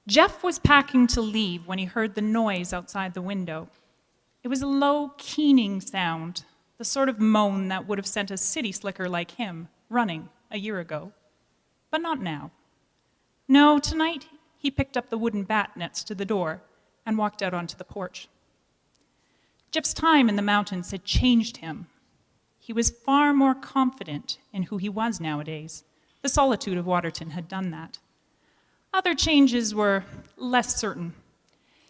Jeff was packing to leave when he heard the noise outside the window. It was a low, keening sound, the sort of moan that would have sent a city slicker like him running a year ago. But not now. No, tonight he picked up the wooden bat next to the door and walked out onto the porch. Jeff's time in the mountains had changed him. He was far more confident in who he was nowadays. The solitude of Waterton had done that. Other changes were less certain.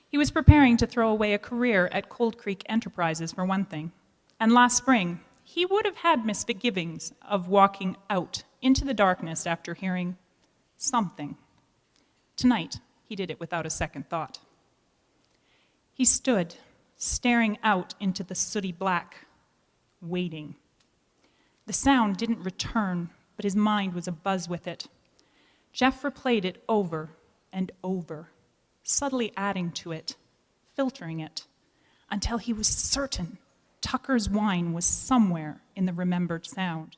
He was preparing to throw away a career at Cold Creek Enterprises, for one thing. And last spring, he would have had misgivings of walking out into the darkness after hearing something. Tonight, he did it without a second thought. He stood, staring out into the sooty black, waiting. The sound didn't return, but his mind was abuzz with it. Jeff replayed it over and over, subtly adding to it, filtering it, until he was certain Tucker's whine was somewhere in the remembered sound.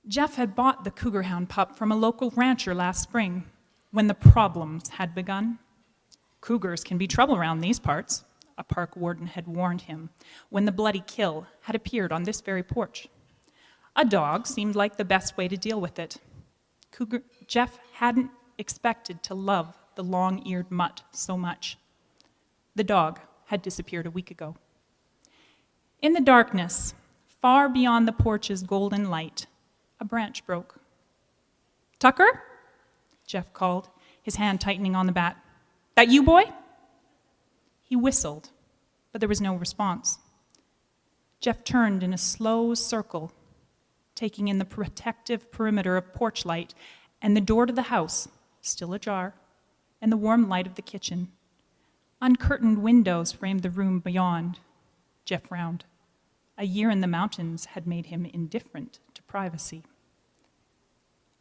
Jeff had bought the cougar hound pup from a local rancher last spring, when the problems had begun. Cougars can be trouble around these parts, a park warden had warned him, when the bloody kill had appeared on this very porch. A dog seemed like the best way to deal with it. Jeff hadn't expected to love the long-eared mutt so much. The dog had disappeared a week ago. In the darkness, far beyond the porch's golden light, a branch broke. "Tucker?" Jeff called, his hand tightening on the bat. "That you, boy?" He whistled, but there was no response. Jeff turned in a slow circle, taking in the protective perimeter of porch light and the door to the house, still ajar, and the warm light of the kitchen. Uncurtained windows framed the room beyond. Jeff frowned. A year in the mountains had made him indifferent to privacy.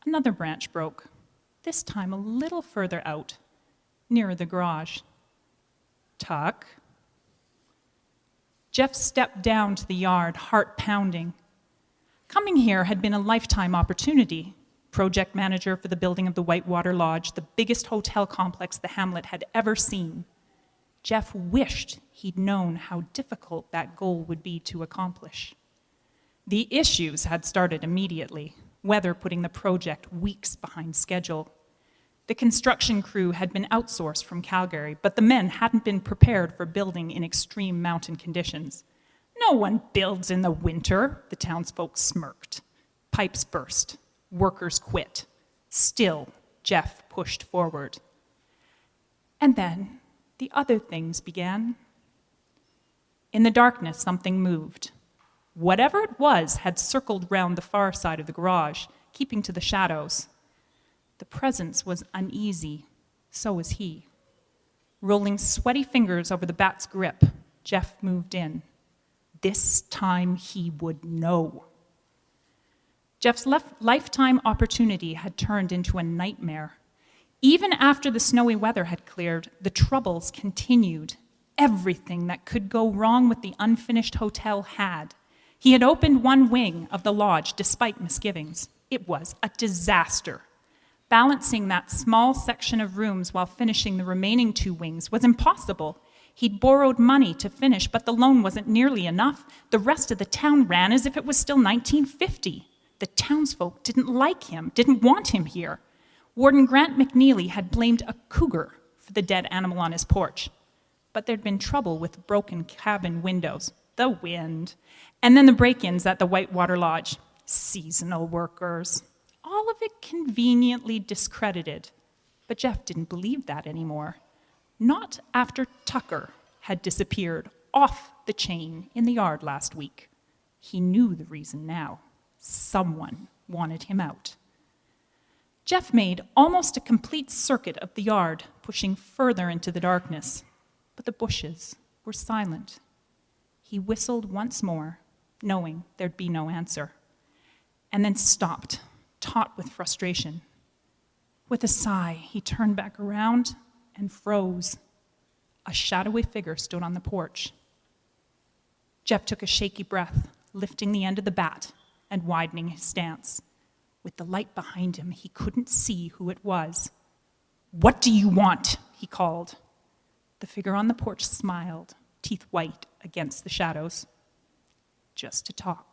Another branch broke, this time a little further out, nearer the garage. "Tuck?" Jeff stepped down to the yard, heart pounding. Coming here had been a lifetime opportunity. Project manager for the building of the Whitewater Lodge, the biggest hotel complex the hamlet had ever seen. Jeff wished he'd known how difficult that goal would be to accomplish. The issues had started immediately, weather putting the project weeks behind schedule. The construction crew had been outsourced from Calgary, but the men hadn't been prepared for building in extreme mountain conditions. "No one builds in the winter," the townsfolk smirked. Pipes burst. Workers quit. Still, Jeff pushed forward. And then the other things began. In the darkness, something moved. Whatever it was had circled round the far side of the garage, keeping to the shadows. The presence was uneasy, so was he. Rolling sweaty fingers over the bat's grip, Jeff moved in. This time he would know. Jeff's lifetime opportunity had turned into a nightmare. Even after the snowy weather had cleared, the troubles continued. Everything that could go wrong with the unfinished hotel had. He had opened one wing of the lodge despite misgivings. It was a disaster. Balancing that small section of rooms while finishing the remaining two wings was impossible. He'd borrowed money to finish, but the loan wasn't nearly enough. The rest of the town ran as if it was still 1950. The townsfolk didn't like him, didn't want him here. Warden Grant McNeely had blamed a cougar for the dead animal on his porch. But there'd been trouble with broken cabin windows, the wind, and then the break-ins at the Whitewater Lodge. Seasonal workers. All of it conveniently discredited. But Jeff didn't believe that anymore. Not after Tucker had disappeared off the chain in the yard last week. He knew the reason now. Someone wanted him out. Jeff made almost a complete circuit of the yard, pushing further into the darkness. But the bushes were silent. He whistled once more, knowing there'd be no answer, and then stopped, taut with frustration. With a sigh, he turned back around and froze. A shadowy figure stood on the porch. Jeff took a shaky breath, lifting the end of the bat and widening his stance. With the light behind him, he couldn't see who it was. "What do you want?" he called. The figure on the porch smiled, teeth white against the shadows. "Just to talk."